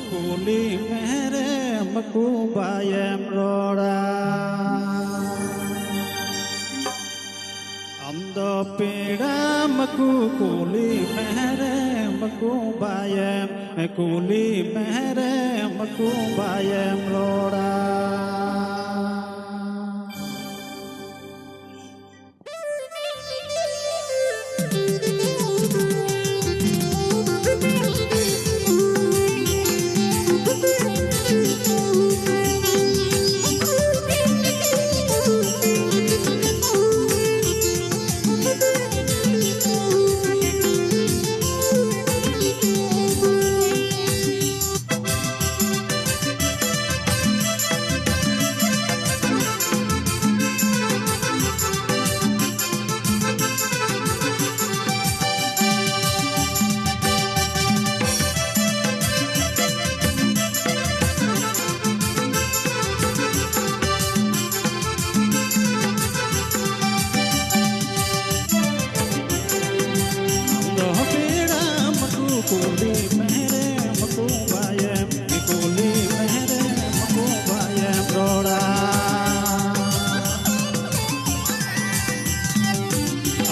Kuli mere maku bayam rora Amdo pira maku kuli mere maku bayam Kuli mere maku bayam rora Kuli mere maku bayam Kuli mere maku bayam rora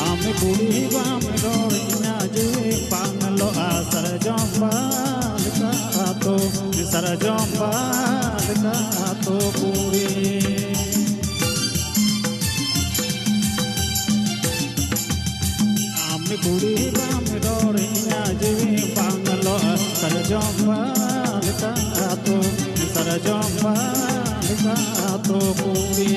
Ame buri bam rori naji panglo asar jomba lekato sar jomba lekato puri Ame buri bam rori naji Sarjomba lekato puri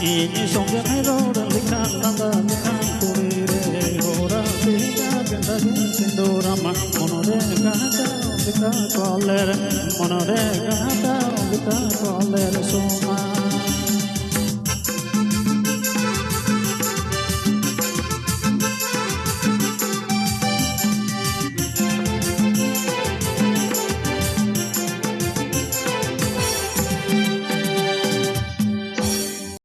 Ini songga merora likan nanda likan kurire hora sita ganda sindora monore gata lika koler soma